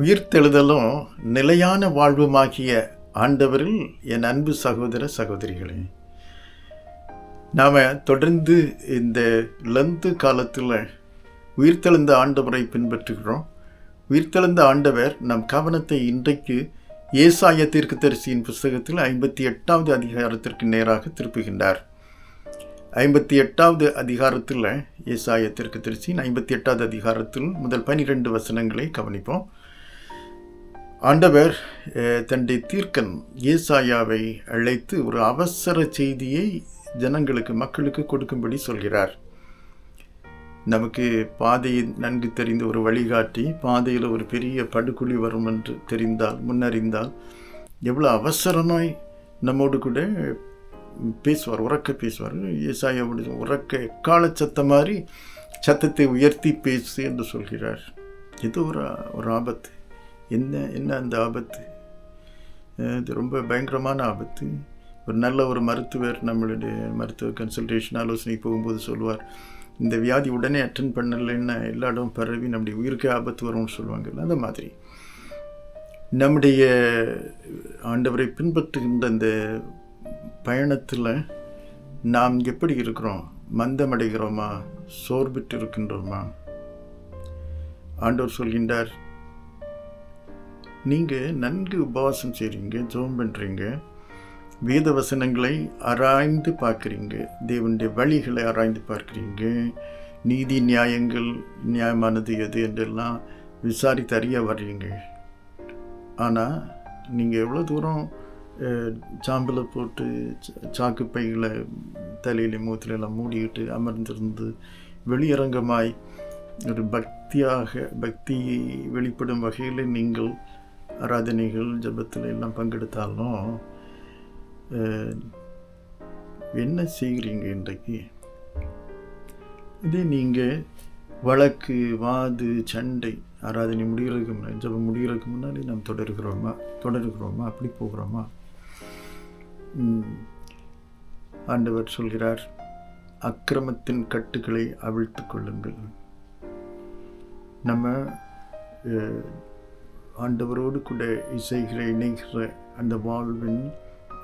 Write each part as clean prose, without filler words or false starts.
உயிர்த்தெழுதலும் நிலையான வாழ்வுமாகிய ஆண்டவரில் என் அன்பு சகோதர சகோதரிகளே, நாம் தொடர்ந்து இந்த லந்து காலத்தில் உயிர்த்தெழுந்த ஆண்டவரை பின்பற்றுகிறோம். உயிர்த்தெழுந்த ஆண்டவர் நம் கவனத்தை இன்றைக்கு ஏசாயா தீர்க்கதரிசியின் புஸ்தகத்தில் 58வது அதிகாரத்திற்கு நேராக திருப்புகின்றார். 58வது அதிகாரத்தில் ஏசாயா தீர்க்கதரிசியின் 58வது அதிகாரத்தில் முதல் 12 வசனங்களை கவனிப்போம். ஆண்டவர் தன்னுடைய தீர்க்கன் ஏசாயாவை அழைத்து ஒரு அவசர செய்தியை ஜனங்களுக்கு, மக்களுக்கு கொடுக்கும்படி சொல்கிறார். நமக்கு பாதையை நன்கு தெரிந்த ஒரு வழிகாட்டி, பாதையில் ஒரு பெரிய படுகுழி வரும் என்று தெரிந்தால், முன்னறிந்தால் எவ்வளோ அவசரமாய் நம்மோடு கூட பேசுவார், உறக்க பேசுவார். ஏசாயாவோட உறக்க எக்கால சத்தம் மாதிரி சத்தத்தை உயர்த்தி பேசு என்று சொல்கிறார். இது ஒரு ஆபத்து. என்ன அந்த ஆபத்து? இது ரொம்ப பயங்கரமான ஆபத்து. ஒரு நல்ல ஒரு மருத்துவர் நம்மளுடைய மருத்துவ கன்சல்டேஷன் ஆலோசனை போகும்போது சொல்லுவார், இந்த வியாதி உடனே அட்டென்ட் பண்ணலைன்னா எல்லா இடம் பரவி நம்முடைய உயிருக்கே ஆபத்து வரும்னு சொல்லுவாங்கல்ல. அந்த மாதிரி நம்முடைய ஆண்டவரை பின்பற்றுகின்ற அந்த பயணத்தில் நாம் எப்படி இருக்கிறோம்? மந்தமடைகிறோமா? சோர்பிட்டு இருக்கின்றோமா? ஆண்டவர் சொல்கின்றார், நீங்கள் நன்கு உபவாசம் செய்கிறீங்க, ஜெபம் பண்ணுறீங்க, வேத வசனங்களை ஆராய்ந்து பார்க்குறீங்க, தேவனுடைய வழிகளை ஆராய்ந்து பார்க்குறீங்க, நீதி நியாயங்கள் நியாயமானது எது என்றெல்லாம் விசாரித்து அறிய வர்றீங்க. ஆனால் நீங்கள் எவ்வளோ தூரம் சாம்பலை போட்டு சாக்கு பைகளை தலையில மூத்தில எல்லாம் மூடிக்கிட்டு அமர்ந்திருந்து வெளியரங்கமாய் ஒரு பக்தி வெளிப்படும் வகையில் நீங்கள் ஆராதனைகள் ஜபத்தில் எல்லாம் பங்கெடுத்தாலும் என்ன செய்கிறீங்க இன்றைக்கு? இதே நீங்கள் வழக்கு, வாது, சண்டை, ஆராதனை முடிகிறதுக்கு முன்னாடி, ஜபம் முடிகிறதுக்கு முன்னாடி நாம் தொடருகிறோமா? அப்படி போகிறோமா? ஆண்டவர் சொல்கிறார், அக்கிரமத்தின் கட்டுகளை அவிழ்த்து கொள்ளுங்கள். நம்ம ஆண்டவரோடு கூட இணைகிற அந்த வாழ்வின்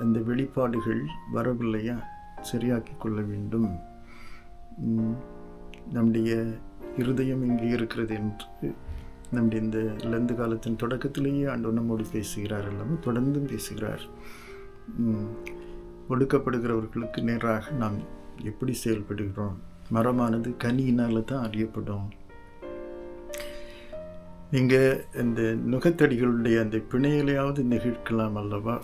அந்த வெளிப்பாடுகள் வரவில்லையா? சரியாக்கி கொள்ள வேண்டும். நம்முடைய இருதயம் இங்கே இருக்கிறது என்று நம்முடைய இந்த லந்து காலத்தின் தொடக்கத்திலேயே ஆண்டவர் நம்மோடு பேசுகிறார், எல்லாமே தொடர்ந்தும் பேசுகிறார். ஒடுக்கப்படுகிறவர்களுக்கு நேராக நாம் எப்படி செயல்படுகிறோம்? மரமானது கனியினால் தான் அறியப்படும். நீங்கள் இந்த நுகத்தடிகளுடைய அந்த பிணையிலையாவது நெகிழ்க்கலாம் அல்லவா?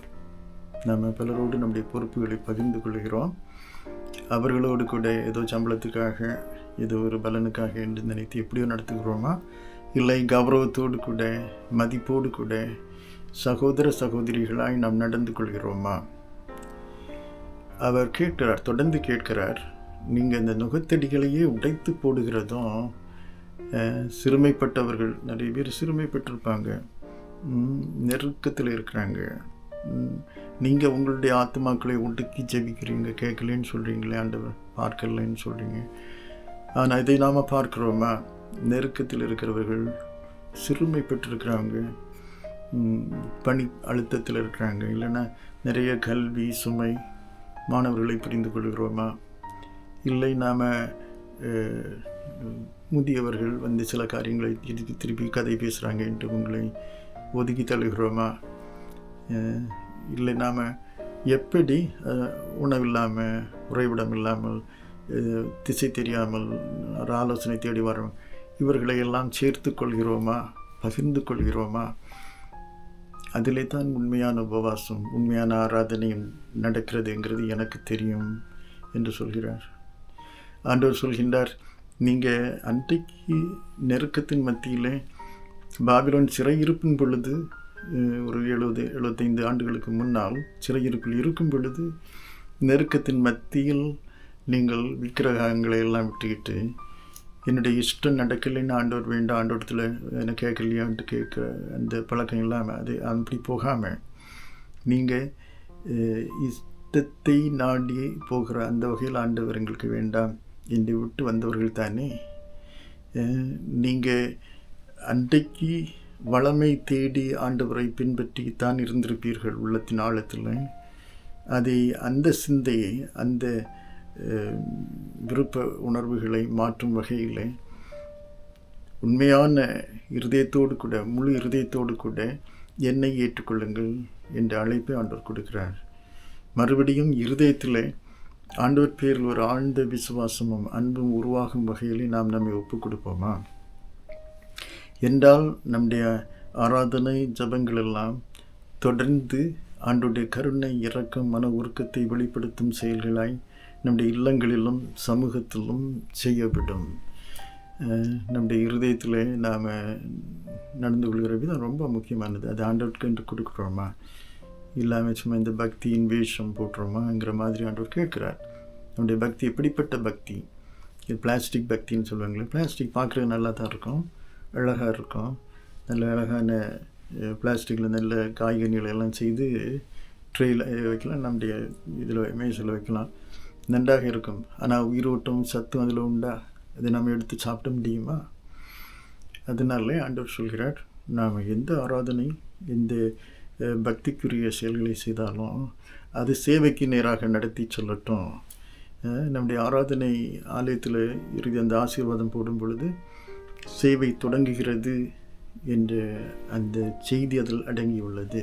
நம்ம பலரோடு நம்முடைய பொறுப்புகளை பகிர்ந்து கொள்கிறோம். அவர்களோடு கூட ஏதோ சம்பளத்துக்காக, ஏதோ ஒரு பலனுக்காக என்று நினைத்து எப்படியோ நடத்துகிறோமா? இல்லை கௌரவத்தோடு கூட, மதிப்போடு கூட சகோதர சகோதரிகளாய் நாம் நடந்து கொள்கிறோமா? அவர் கேட்கிறார், தொடர்ந்து கேட்கிறார், நீங்கள் இந்த நுகத்தடிகளையே உடைத்து போடுகிறதும், சிறுமைப்பட்டவர்கள் நிறைய பேர் சிறுமைப்பட்டிருப்பாங்க, நெருக்கத்தில் இருக்கிறாங்க, நீங்கள் உங்களுடைய ஆத்மாக்களை ஒடுக்கி ஜெபிக்கிறீங்க, கேட்கலன்னு சொல்கிறீங்களே, ஆண்டவர் பார்க்கலன்னு சொல்கிறீங்க. ஆனால் இதை நாம் பார்க்குறோமா? நெருக்கத்தில் இருக்கிறவர்கள், சிறுமைப்பட்டிருக்கிறாங்க, பணி அழுத்தத்தில் இருக்கிறாங்க, இல்லைன்னா நிறைய கல்வி சுமை, மாணவர்களை புரிந்து கொள்கிறோமா? இல்லை நாம் முதியவர்கள் வந்து சில காரியங்களை திருப்பி கதை பேசுகிறாங்க என்று உங்களை ஒதுக்கி தள்ளுகிறோமா? இல்லை நாம் எப்படி உணவில்லாமல், உறைவிடம் இல்லாமல், திசை தெரியாமல் ஒரு ஆலோசனை தேடி வரோம், இவர்களை எல்லாம் சேர்த்து கொள்கிறோமா? பகிர்ந்து கொள்கிறோமா? அதிலே தான் உண்மையான உபவாசம், உண்மையான ஆராதனையும் நடக்கிறதுங்கிறது எனக்கு தெரியும் என்று சொல்கிறார். ஆண்டவர் சொல்கின்றார், நீங்கள் அன்றைக்கு நெருக்கத்தின் மத்தியில் பாபிலோன் சிறையிருப்பின் பொழுது, ஒரு 70-75 ஆண்டுகளுக்கு முன்னால் சிறையிருப்பில் இருக்கும் பொழுது, நெருக்கத்தின் மத்தியில் நீங்கள் விக்கிரகங்களை எல்லாம் விட்டுக்கிட்டு, என்னுடைய இஷ்டம் நடக்கலைன்னு ஆண்டவர் வேண்டாம், ஆண்டவரத்தில் என்ன கேட்கலையான்ட்டு கேட்க அந்த பழக்கம் இல்லாமல், அது அப்படி போகாமல் நீங்கள் இஷ்டத்தை நாடி போகிற அந்த வகையில் ஆண்டவர் எங்களுக்கு வேண்டாம் என்று விட்டு வந்தவர்கள் தானே. நீங்கள் அன்றைக்கு வளமை தேடி ஆண்டவரை பின்பற்றித்தான் இருந்திருப்பீர்கள் உள்ளத்தின் ஆழத்தில். அதை அந்த சிந்தையை, அந்த விருப்ப உணர்வுகளை மாற்றும் வகையில் உண்மையான இருதயத்தோடு கூட, முழு இருதயத்தோடு கூட என்னை ஏற்றுக்கொள்ளுங்கள் என்ற அழைப்பை ஆண்டவர் கொடுக்கிறார். மறுபடியும் இருதயத்தில் ஆண்டவர் பேரில் ஒரு ஆழ்ந்த விசுவாசமும் அன்பும் உருவாகும் வகையில் நாம் நம்மை ஒப்புக் கொடுப்போமா என்றால், நம்முடைய ஆராதனை ஜபங்கள் எல்லாம் தொடர்ந்து ஆண்டவருடைய கருணை, இரக்கம், மன உருக்கத்தை வெளிப்படுத்தும் செயல்களாய் நம்முடைய இல்லங்களிலும் சமூகத்திலும் செய்யப்படும். நம்முடைய இருதயத்தில் நாம் நடந்து கொள்கிற விதம் ரொம்ப முக்கியமானது. அது ஆண்டவருக்கு என்று கொடுக்குறோமா, இல்லாமல் சும்மா இந்த பக்தியின் வேஷம் போட்டுறோமாங்கிற மாதிரி ஆண்டவர் கேட்குறார். நம்முடைய பக்தி எப்படிப்பட்ட பக்தி? இது பிளாஸ்டிக் பக்தின்னு சொல்லுவாங்களே. பிளாஸ்டிக் பார்க்குறது நல்லா தான் இருக்கும், அழகாக இருக்கும். நல்ல அழகான பிளாஸ்டிக்கில் நல்ல காய்கனிகளை எல்லாம் செய்து ட்ரேயில் வைக்கலாம், நம்முடைய இதில் மேசில் வைக்கலாம், நன்றாக இருக்கும். ஆனால் உயிரோட்டம் சத்தும் அதில் உண்டா? அதை நம்ம எடுத்து சாப்பிட முடியுமா? அதனாலே ஆண்டவர் சொல்கிறார், நாம் எந்த ஆராதனை, எந்த பக்திக்குரிய செயல்களை செய்தாலும் அது சேவைக்கு நேராக நடத்தி சொல்லட்டும். நம்முடைய ஆராதனை ஆலயத்தில் இறுதி அந்த ஆசீர்வாதம் போடும் பொழுது சேவை தொடங்குகிறது என்ற அந்த செய்தி அதில் அடங்கியுள்ளது.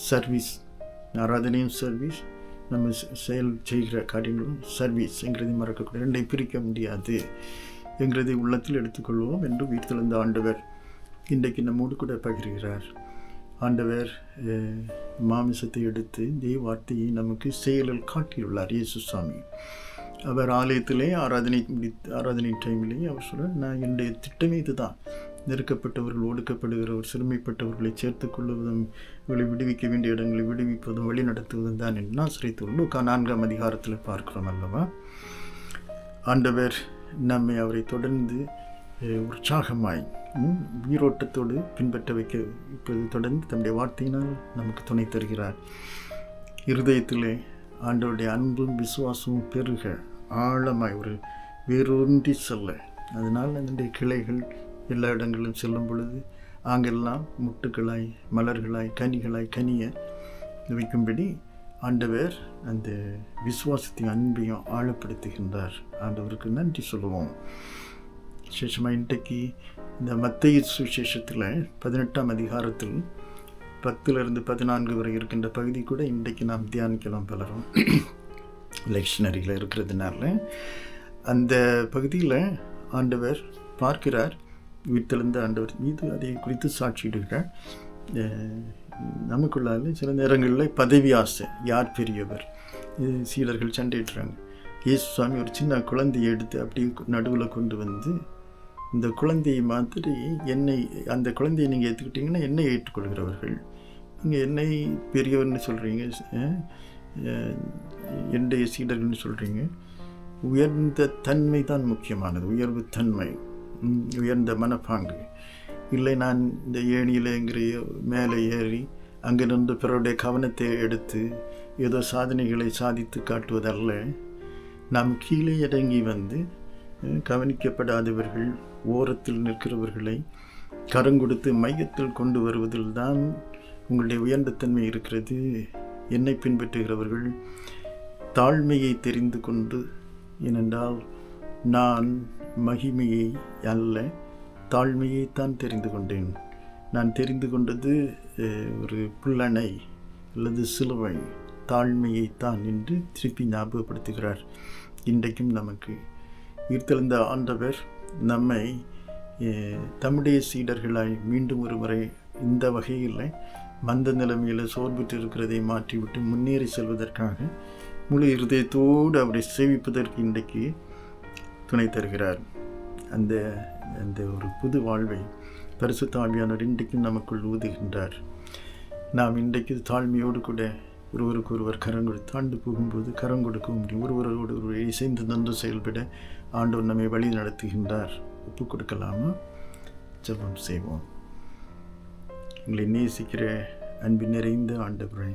சர்வீஸ், ஆராதனையும் சர்வீஸ், நம்ம செயல் செய்கிற காரியங்களும் சர்வீஸ் என்கிறதை மறக்கக்கூடாது. ரெண்டை பிரிக்க முடியாது என்கிறதை உள்ளத்தில் எடுத்துக்கொள்வோம் என்று உயிர்த்தெழுந்த ஆண்டவர் இன்றைக்கு நம்மோடு கூட பகிர்கிறார். ஆண்டவர் மாமிசத்தை எடுத்து தேவ வார்த்தையை நமக்கு செயலில் காட்டியுள்ளார். இயேசு சாமி அவர் ஆலயத்திலே ஆராதனை டைமிலேயே அவர் சொல்கிறார், நான் என்னுடைய திட்டமே இதுதான், நெருக்கப்பட்டவர்கள், ஒடுக்கப்படுகிறவர், சிறுமைப்பட்டவர்களை சேர்த்துக் கொள்வதும், இவர்களை விடுவிக்க வேண்டிய இடங்களை விடுவிப்பதும், வழி நடத்துவதும் தான் என்று நாசரேத்து லூக்கா 4ஆம் அதிகாரத்தில் பார்க்கிறோம் அல்லவா. ஆண்டவர் நம்மை அவரை தொடர்ந்து உற்சாகமாய் உயிரோட்டத்தோடு பின்பற்ற வைக்க இப்போது தொடர்ந்து தன்னுடைய வார்த்தையினால் நமக்கு துணை தருகிறார். இருதயத்திலே ஆண்டவருடைய அன்பும் விசுவாசமும் பெருக ஆழமாய் ஒரு வேரூன்றி செல்ல, அதனால் அதனுடைய கிளைகள் எல்லா இடங்களிலும் செல்லும் பொழுது அங்கெல்லாம் முட்டுக்களாய், மலர்களாய், கனிகளாய் கனிய வைக்கும்படி ஆண்டவர் அந்த விசுவாசத்தையும் அன்பையும் ஆழப்படுத்துகின்றார். ஆண்டவருக்கு நன்றி சொல்லுவோம். விசேஷமாக இன்றைக்கு இந்த மத்தேயு சுவிசேஷத்தில் 18ஆம் அதிகாரத்தில் 10 to 14 வரை இருக்கின்ற பகுதி கூட இன்றைக்கு நாம் தியானிக்கலாம். பலரும் லெக்ஷனரியில் இருக்கிறதுனால அந்த பகுதியில் ஆண்டவர் பார்க்கிறார், உயிர்த்தெழுந்த ஆண்டவர் மீது அதை குறித்து சாட்சியிடுகிறார். நமக்குள்ளால சில நேரங்களில் பதவி ஆசை, யார் பெரியவர், சீடர்கள் சண்டையிடுறாங்க. இயேசு சுவாமி ஒரு சின்ன குழந்தையை எடுத்து அப்படி நடுவில் கொண்டு வந்து, இந்த குழந்தையை மாதிரி என்னை, அந்த குழந்தையை நீங்கள் ஏற்றுக்கிட்டீங்கன்னா என்னை ஏற்றுக்கொள்கிறவர்கள், நீங்கள் என்னை பெரியவர்னு சொல்கிறீங்க, என்னுடைய சீடர்கள்னு சொல்கிறீங்க. உயர்ந்த தன்மை தான் முக்கியமானது, உயர்வு தன்மை, உயர்ந்த மனப்பாங்கு. இல்லை நான் இந்த ஏணியிலங்கிற மேலே ஏறி அங்கே நின்று பிறருடைய கவனத்தை எடுத்து ஏதோ சாதனைகளை சாதித்து காட்டுவதல்ல. நாம் கீழே இறங்கி வந்து கவனிக்கப்படாதவர்கள், ஓரத்தில் நிற்கிறவர்களை கரங்கொடுத்து மையத்தில் கொண்டு வருவதில் தான் உங்களுடைய உயர்ந்த தன்மை இருக்கிறது. என்னை பின்பற்றுகிறவர்கள் தாழ்மையை தெரிந்து கொண்டு, ஏனென்றால் நான் மகிமையை அல்ல தாழ்மையைத்தான் தெரிந்து கொண்டேன். நான் தெரிந்து கொண்டது ஒரு புல்லணை அல்லது சிலுவை, தாழ்மையைத்தான் என்று திருப்பி ஞாபகப்படுத்துகிறார். இன்றைக்கும் நமக்கு உயிர்த்தெழுந்த ஆண்டவர் நம்மை தம்முடைய சீடர்களாய் மீண்டும் ஒரு முறை இந்த வகையில் மந்த நிலைமையில் சோர்வுற்று இருக்கிறதை மாற்றிவிட்டு முன்னேறி செல்வதற்காக முழு இருதயத்தோடு அவரை சேவிப்பதற்கு இன்றைக்கு துணை தருகிறார். அந்த அந்த ஒரு புது வாழ்வை பரிசுத்த ஆவியானவர் இன்றைக்கும் நமக்குள் ஊதுகின்றார். நாம் இன்றைக்கு தாழ்மையோடு கூட ஒருவருக்கு ஒருவர் கரங்கொடு தாண்டு போகும்போது கரம் கொடுக்க முடியும். ஒருவரோடு ஒருவர் இசைந்து நன்று செயல்பட ஆண்டவர் நம்மை வழி நடத்துகின்றார். ஒப்புக் கொடுக்கலாமா? ஜெபம் செய்வோம். உங்களை நேசிக்கிற அன்பின் நிறைந்த ஆண்டவரே,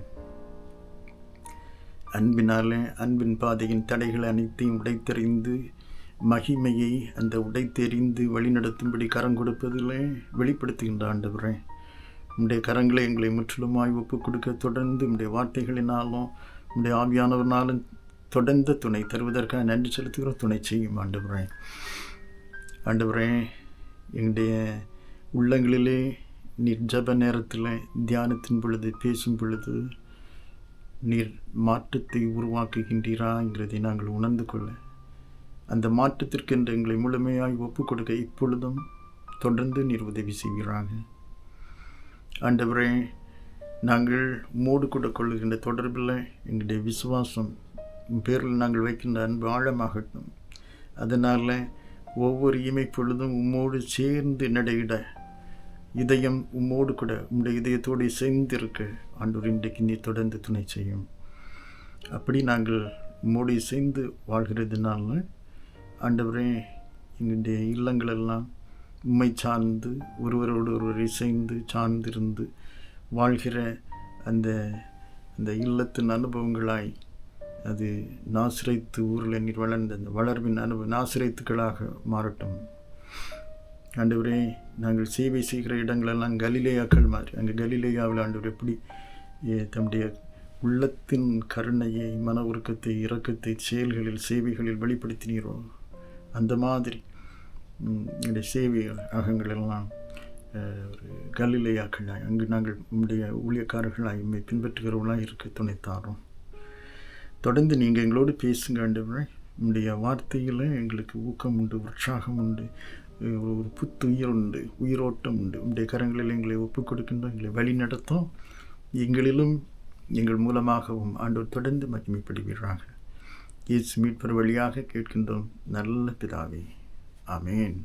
அன்பினாலே அன்பின் பாதையின் தடைகளை அனைத்தையும் உடைத்தறிந்து மகிமையை அந்த உடை தெரிந்து வழிநடத்தும்படி கரம் கொடுப்பதிலே வெளிப்படுத்துகின்ற ஆண்டவரே, உம்முடைய கரங்களை எங்களை முற்றிலுமாய் ஒப்புக் கொடுக்க தொடர்ந்து உம்முடைய வார்த்தைகளினாலும் உம்முடைய ஆவியானவர்னாலும் தொடர்ந்த துணை தருவதற்காக நன்றி செலுத்துகிற துணை செய்யும் ஆண்டவரே. ஆண்டவரே, எங்களுடைய உள்ளங்களிலே நீர் ஜப நேரத்தில் தியானத்தின் பொழுது பேசும் பொழுது நீர் மாற்றத்தை உருவாக்குகின்றீராங்கிறதை நாங்கள் உணர்ந்து கொள்ள, அந்த மாற்றத்திற்கென்று எங்களை முழுமையாய் ஒப்புக் கொடுக்க இப்பொழுதும் தொடர்ந்து நீர் உதவி செய்கிறாங்க. ஆண்டவரே, நாங்கள் மூடு கூட கொள்ளுகின்ற தொடர்பில் எங்களுடைய விசுவாசம் பேரில் நாங்கள் வைக்கின்ற அன்பு ஆழமாகட்டும். அதனால் ஒவ்வொரு இமைப்பொழுதும் உம்மோடு சேர்ந்து நடையிட இதயம் உம்மோடு கூட உம்முடைய இதயத்தோடு சேர்ந்திருக்க ஆண்டவர் இன்றைக்கு நீ தொடர்ந்து துணை செய்யும். அப்படி நாங்கள் உம்மோடு சேர்ந்து வாழ்கிறதுனால ஆண்டவரே, எங்களுடைய இல்லங்களெல்லாம் உம்மை சார்ந்து ஒருவரோடு ஒருவர் இசைந்து சார்ந்திருந்து வாழ்கிற அந்த அந்த இல்லத்தின் அனுபவங்களாய் அது நாசிரைத்து ஊரில் நீர் வளர்ந்த அந்த வளர்வின் நாசிரைத்துக்களாக மாறட்டும். ஆண்டவரே, நாங்கள் சேவை செய்கிற இடங்களெல்லாம் கலிலேயாக்கள் மாதிரி, அங்கே கலிலேயாவில் ஆண்டவர் எப்படி தம்முடைய உள்ளத்தின் கருணையை, மன உருக்கத்தை, இரக்கத்தை செயல்களில் சேவைகளில் வெளிப்படுத்தினீரோ, அந்த மாதிரி எங்களுடைய சேவை அகங்களெல்லாம் ஒரு கலிலேயாக்களாய் அங்கு நாங்கள் உங்களுடைய ஊழியக்காரர்களாய் உண்மை பின்பற்றுகிறவர்களாக இருக்க துணைத்தாரோம். தொடர்ந்து நீங்கள் எங்களோடு பேசுங்க ஆண்டவரே. உங்களுடைய வார்த்தையில் எங்களுக்கு ஊக்கம் உண்டு, உற்சாகம் உண்டு, ஒரு புத்துயிர் உண்டு, உயிரோட்டம் உண்டு. உங்களுடைய கரங்களில் எங்களை ஒப்புக் கொடுக்கின்றோம். எங்களை வழி நடத்தும். எங்களிலும் எங்கள் மூலமாகவும் ஆண்டவர் தொடர்ந்து மகிமைப்படுகிறார்கள். இயேசு மீட்பர் வழியாக கேட்கின்றோம் நல்ல பிதாவே. ஆமேன்.